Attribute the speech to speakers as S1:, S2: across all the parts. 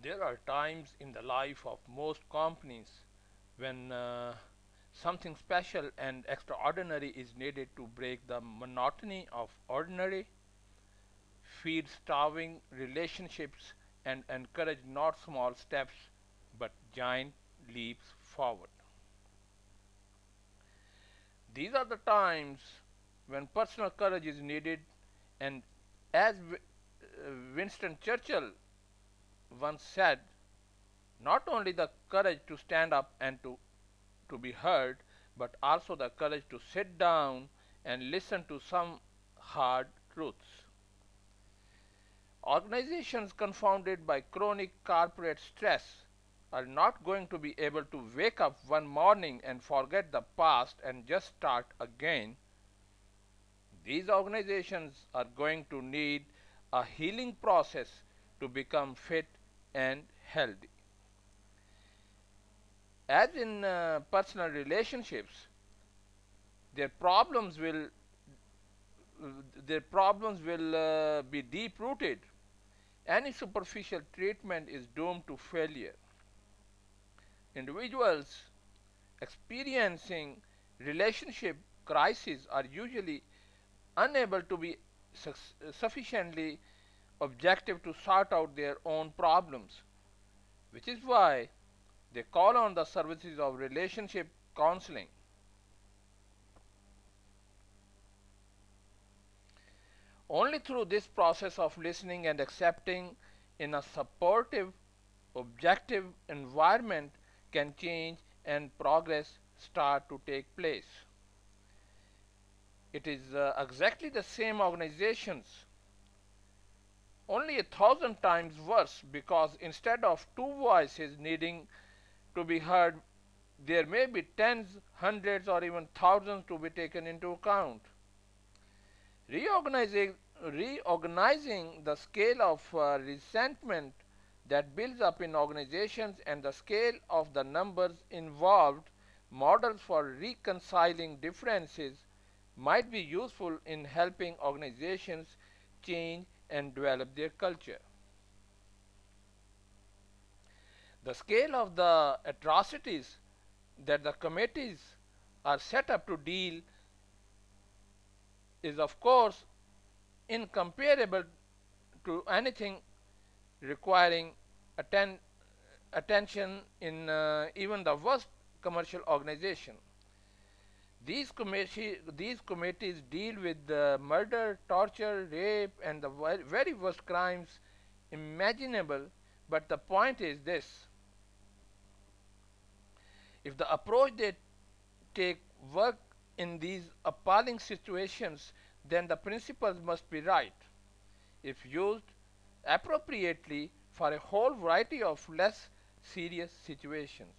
S1: There are times in the life of most companies when something special and extraordinary is needed to break the monotony of ordinary, feed starving relationships, and encourage not small steps but giant leaps forward. These are the times when personal courage is needed, and as Winston Churchill once said, not only the courage to stand up and to be heard, but also the courage to sit down and listen to some hard truths. Organizations confounded by chronic corporate stress are not going to be able to wake up one morning and forget the past and just start again. These organizations are going to need a healing process to become fit and healthy. As in personal relationships, their problems will their problems will be deep rooted. Any superficial treatment is doomed to failure. Individuals experiencing relationship crises are usually unable to be sufficiently objective to sort out their own problems, which is why they call on the services of relationship counseling. Only through this process of listening and accepting in a supportive, objective environment can change and progress start to take place. It is exactly the same organizations, only 1,000 times worse, because instead of two voices needing to be heard, there may be tens, hundreds, or even thousands to be taken into account. Reorganizing, reorganizing the scale of resentment that builds up in organizations and the scale of the numbers involved, models for reconciling differences might be useful in helping organizations change and develop their culture. The scale of the atrocities that the committees are set up to deal is, of course, incomparable to anything requiring atten- attention in even the worst commercial organization. These committees deal with murder, torture, rape, and the very worst crimes imaginable. But the point is this: if the approach they take work in these appalling situations, then the principles must be right. If used appropriately for a whole variety of less serious situations.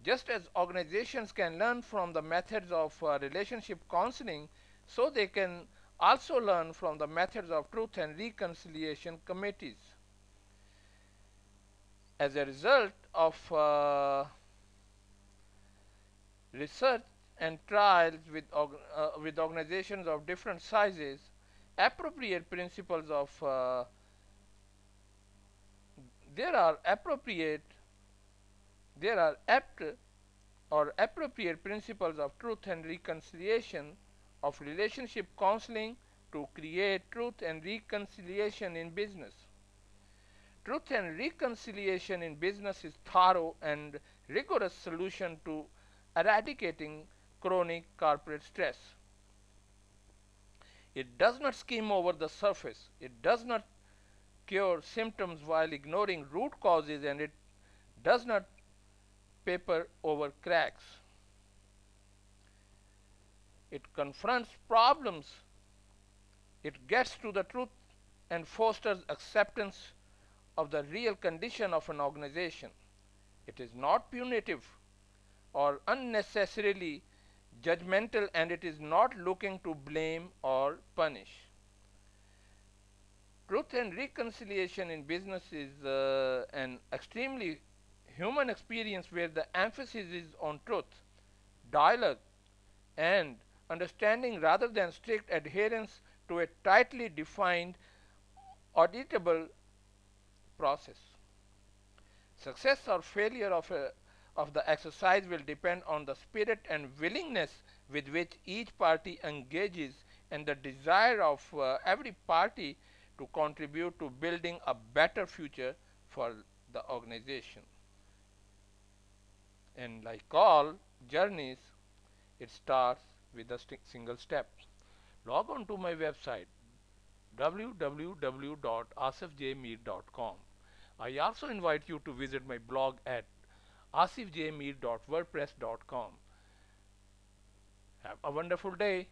S1: Just as organizations can learn from the methods of relationship counseling, so they can also learn from the methods of truth and reconciliation committees. As a result of research and trials with organizations of different sizes, appropriate principles of there are appropriate there are apt or appropriate principles of truth and reconciliation of relationship counseling to create truth and reconciliation in business. Truth and reconciliation in business is thorough and rigorous solution to eradicating chronic corporate stress. It does not skim over the surface. It does not cure symptoms while ignoring root causes, and it does not paper over cracks. It confronts problems, it gets to the truth, and fosters acceptance of the real condition of an organization. It is not punitive or unnecessarily judgmental, and it is not looking to blame or punish. Truth and reconciliation in business is an extremely human experience where the emphasis is on truth, dialogue, and understanding rather than strict adherence to a tightly defined, auditable process. Success or failure of the exercise will depend on the spirit and willingness with which each party engages and the desire of every party to contribute to building a better future for the organization. And like all journeys, it starts with a single step. Log on to my website www.asifjmeer.com. I also invite you to visit my blog at asifjmeer.wordpress.com. Have a wonderful day.